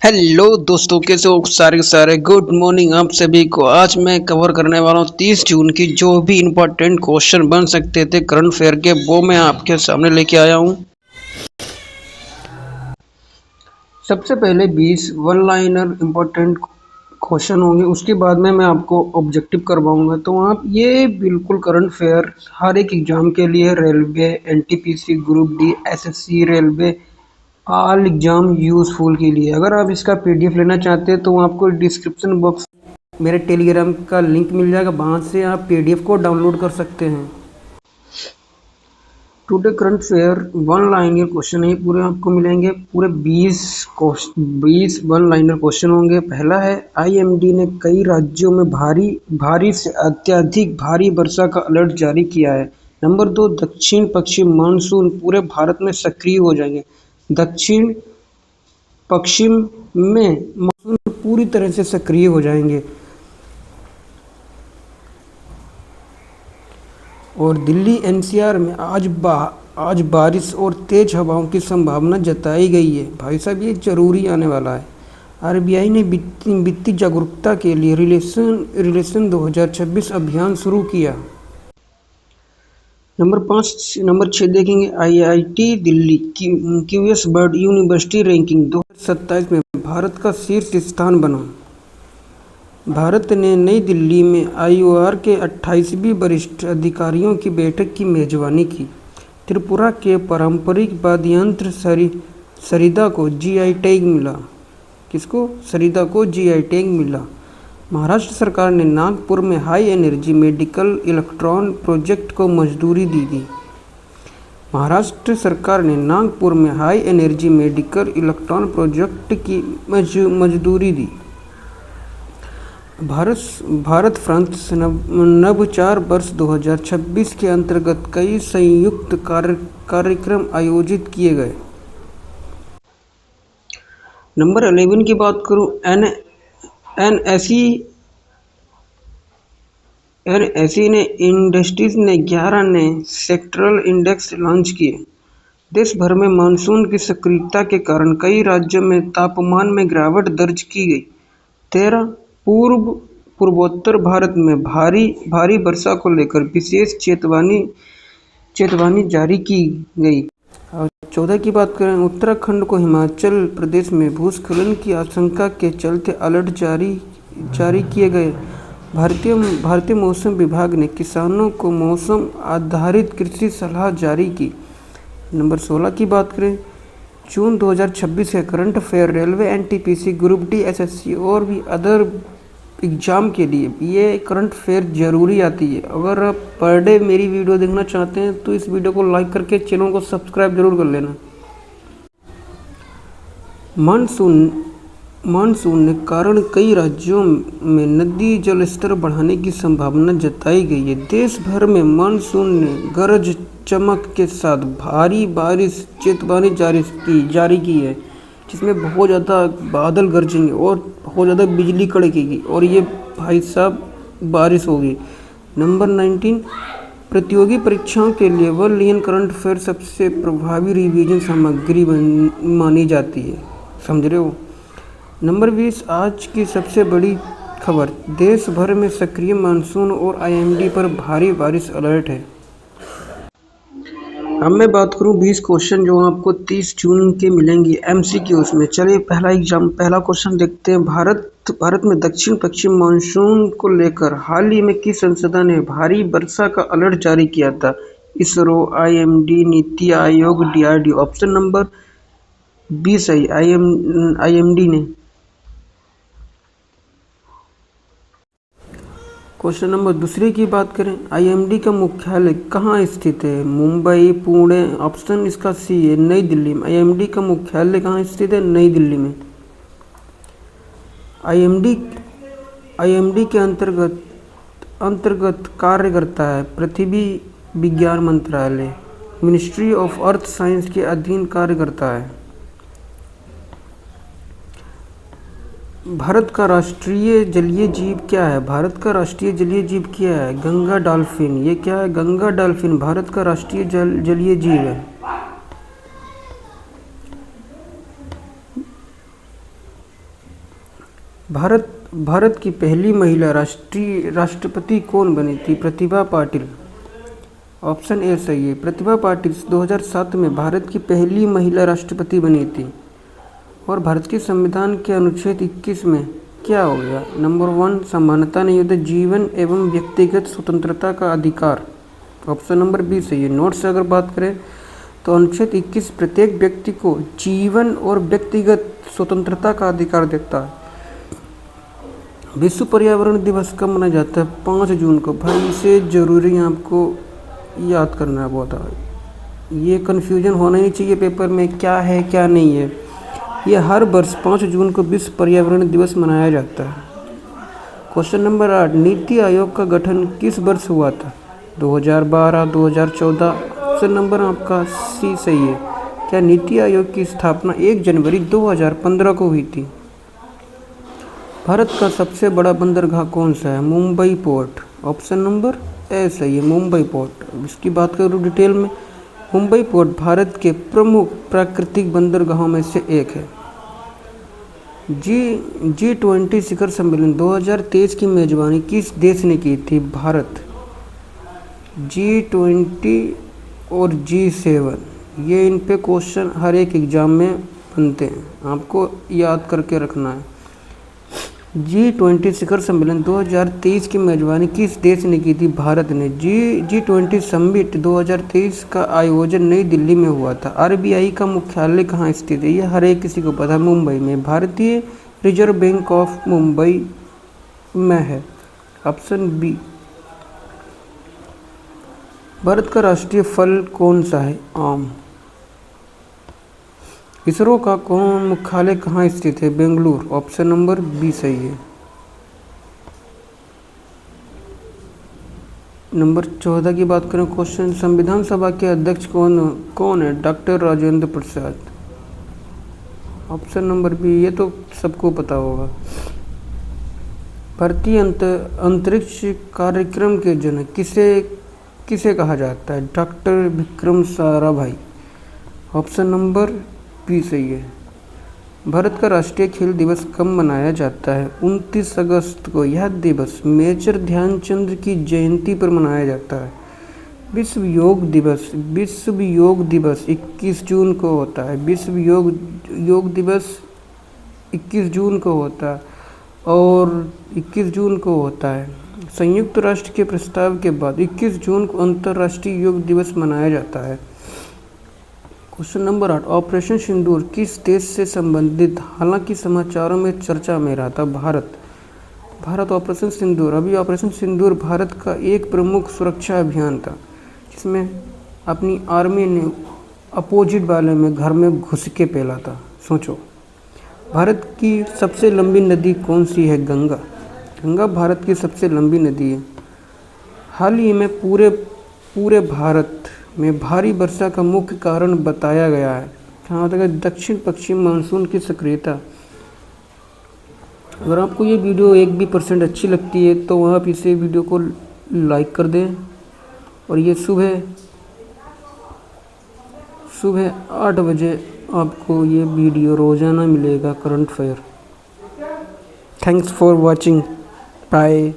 Hello दोस्तों, कैसे हो सारे के सारे। गुड मॉर्निंग आप सभी को। आज मैं कवर करने वाला हूँ 30 जून की जो भी इम्पोर्टेंट क्वेश्चन बन सकते थे करंट अफेयर के, वो मैं आपके सामने लेके आया हूँ। सबसे पहले 20 वन लाइनर इम्पोर्टेंट क्वेश्चन होंगे, उसके बाद में मैं आपको ऑब्जेक्टिव करवाऊंगा। तो आप ये बिल्कुल करंट अफेयर हर एक एग्जाम के लिए, railway, NTPC, group D, SSC, railway, all exam useful के लिए। अगर आप इसका पीडीएफ लेना चाहते हैं तो आपको डिस्क्रिप्शन बॉक्स मेरे टेलीग्राम का लिंक मिल जाएगा, वहाँ से आप पीडीएफ को डाउनलोड कर सकते हैं। Today current fair one liner question है, पूरे आपको मिलेंगे। पूरे 20 वन लाइनर क्वेश्चन होंगे। पहला है, आईएमडी ने कई राज्यों में भारी से अत्यधिक भारी वर्षा का अलर्ट जारी किया है। नंबर 2, दक्षिण पश्चिम मानसून पूरे भारत में सक्रिय हो जाएंगे। दक्षिण पश्चिम में मानसून पूरी तरह से सक्रिय हो जाएंगे और दिल्ली एनसीआर में आज बारिश और तेज हवाओं की संभावना जताई गई है। भाई साहब, ये जरूरी आने वाला है। आरबीआई ने वित्तीय जागरूकता के लिए रिलेशन 2026 अभियान शुरू किया। नंबर 6 देखेंगे, IIT Delhi QS world university ranking 2027 में भारत का शीर्ष स्थान बना। भारत ने नई दिल्ली में आईओआर के 28वीं वरिष्ठ अधिकारियों की बैठक की मेजबानी की। त्रिपुरा के पारंपरिक वाद्य यंत्र सरीदा को जीआई टैग मिला। किसको? सरीदा को जीआई टैग मिला। महाराष्ट्र सरकार ने नागपुर में high energy medical electron project को मंजूरी दी थी। महाराष्ट्र सरकार ने नागपुर में high energy medical electron project की मंजूरी दी। भारत फ्रांस नवाचार वर्ष 2026 के अंतर्गत कई संयुक्त कार्यक्रम आयोजित किए गए। नंबर 11 की बात करूं, एनएसई ने इंडस्ट्रीज ने 11 नए सेक्टरल इंडेक्स लॉन्च किए। देश भर में मानसून की सक्रियता के कारण कई राज्यों में तापमान में गिरावट दर्ज की गई। 13 पूर्वोत्तर भारत में भारी वर्षा को लेकर विशेष चेतावनी जारी की गई। 14 की बात करें, उत्तराखंड को हिमाचल प्रदेश में भूस्खलन की आशंका के चलते अलर्ट जारी किए गए। भारतीय मौसम विभाग ने किसानों को मौसम आधारित कृषि सलाह जारी की। नंबर 16 की बात करें, जून 2026 के current affair railway, NTPC, group D, SSC और भी अदर एग्जाम के लिए ये करंट अफेयर जरूरी आती है। अगर आप पर डे मेरी वीडियो देखना चाहते हैं तो इस वीडियो को लाइक करके चैनल को सब्सक्राइब जरूर कर लेना। मानसून के कारण कई राज्यों में नदी जलस्तर बढ़ने की संभावना जताई गई है। देश भर में मानसून ने गरज चमक के साथ भारी बारिश चेतावनी जारी की है, जिसमें बहुत ज़्यादा बादल गरजेंगे और बहुत ज़्यादा बिजली कड़केगी और ये भाई साहब बारिश होगी। नंबर 19, प्रतियोगी परीक्षाओं के लिए वन लाइन करंट अफेयर सबसे प्रभावी रिवीजन सामग्री मानी जाती है। समझ रहे हो? नंबर 20, आज की सबसे बड़ी खबर, देश भर में सक्रिय मानसून और आईएमडी पर भारी बारिश अलर्ट है। अब मैं बात करूं 20 क्वेश्चन जो आपको 30 जून के मिलेंगे एमसीक्यूज में। चलिए पहला क्वेश्चन देखते हैं। भारत में दक्षिण पश्चिम मानसून को लेकर हाल ही में किस संस्था ने भारी वर्षा का अलर्ट जारी किया था? ISRO, IMD, NITI Aayog, DRDO. Option number 20 है आईएमडी ने। क्वेश्चन नंबर दूसरे की बात करें, आईएमडी का मुख्यालय कहाँ स्थित है? मुंबई, पुणे। ऑप्शन इसका सी है, नई दिल्ली में। आईएमडी का मुख्यालय कहाँ स्थित है? नई दिल्ली में। आईएमडी के अंतर्गत कार्य करता है पृथ्वी विज्ञान मंत्रालय, मिनिस्ट्री ऑफ अर्थ साइंस के अधीन कार्य करता है। भारत का राष्ट्रीय जलीय जीव क्या है? भारत का राष्ट्रीय जलीय जीव क्या है? गंगा डॉल्फिन। ये क्या है? गंगा डॉल्फिन भारत का राष्ट्रीय जलीय जीव है। भारत की पहली महिला राष्ट्रपति कौन बनी थी? प्रतिभा पाटिल। ऑप्शन ए सही है। प्रतिभा पाटिल 2007 में भारत की पहली महिला राष्ट्रपति बनी थी। और भारत के संविधान के अनुच्छेद 21 में क्या हो गया? नंबर 1 समानता न्याय जीवन एवं व्यक्तिगत स्वतंत्रता का अधिकार। ऑप्शन नंबर बी सही है। नोट से अगर बात करें तो अनुच्छेद 21 प्रत्येक व्यक्ति को जीवन और व्यक्तिगत स्वतंत्रता का अधिकार देता है। विश्व पर्यावरण दिवस कब मनाया जाता है? 5 जून को। भाई इसे जरूरी आपको याद करना है बहुत। ये कन्फ्यूजन होना ही चाहिए पेपर में, क्या है क्या नहीं है। ये हर वर्ष 5 जून को विश्व पर्यावरण दिवस मनाया जाता है। क्वेश्चन नंबर 8, नीति आयोग का गठन किस वर्ष हुआ था? 2012, 2014। ऑप्शन नंबर आपका सी सही है। क्या नीति आयोग की स्थापना 1 जनवरी 2015 को हुई थी? भारत का सबसे बड़ा बंदरगाह कौन सा है? Mumbai port. Option number A सही है, मुंबई पोर्ट। इसकी बात करूँ डिटेल में, मुंबई पोर्ट भारत के प्रमुख प्राकृतिक बंदरगाहों में से एक है। G20 शिखर सम्मेलन 2023 की मेजबानी किस देश ने की थी? भारत। G20 और G7 ये इन पे क्वेश्चन हर एक एग्जाम में बनते हैं, आपको याद करके रखना है। G20 शिखर सम्मेलन 2023 की मेजबानी किस देश ने की थी? भारत ने। G20 समिट 2023 का आयोजन नई दिल्ली में हुआ था। RBI का मुख्यालय कहाँ स्थित है? ये हर एक किसी को पता है, मुंबई में। भारतीय रिजर्व बैंक ऑफ मुंबई में है। Option B. भारत का राष्ट्रीय फल कौन सा है? आम। इसरो का कौन मुख्यालय कहाँ स्थित है? बेंगलुरु। ऑप्शन नंबर बी सही है। नंबर 14 की बात करें क्वेश्चन, संविधान सभा के अध्यक्ष कौन है? Doctor Rajendra Prasad. Option number B, ये तो सबको पता होगा। भारतीय अंतरिक्ष कार्यक्रम के जनक किसे कहा जाता है? Doctor Vikram Sarabhai. Option number B सही है। भारत का राष्ट्रीय खेल दिवस कब मनाया जाता है? 29 अगस्त को। यह दिवस मेजर ध्यानचंद की जयंती पर मनाया जाता है। विश्व योग दिवस 21 जून को होता है। विश्व योग दिवस 21 जून को होता है और 21 जून को होता है। संयुक्त राष्ट्र के प्रस्ताव के बाद 21 जून को अंतर्राष्ट्रीय योग दिवस मनाया जाता है। क्वेश्चन नंबर 8, ऑपरेशन सिंदूर किस देश से संबंधित? हालांकि समाचारों में चर्चा में रहा था। भारत ऑपरेशन सिंदूर। अभी ऑपरेशन सिंदूर भारत का एक प्रमुख सुरक्षा अभियान था, जिसमें अपनी आर्मी ने अपोजिट वाले में घर में घुस के पेला था। सोचो, भारत की सबसे लंबी नदी कौन सी है? गंगा। गंगा भारत की सबसे लंबी नदी है। हाल ही में पूरे भारत में भारी वर्षा का मुख्य कारण बताया गया है। जहाँ तक दक्षिण पश्चिम मानसून की सक्रियता। अगर आपको ये वीडियो 1% भी अच्छी लगती है तो आप इसे वीडियो को लाइक कर दें। और ये सुबह 8 बजे आपको ये वीडियो रोज़ाना मिलेगा, current affair. Thanks for watching. Bye.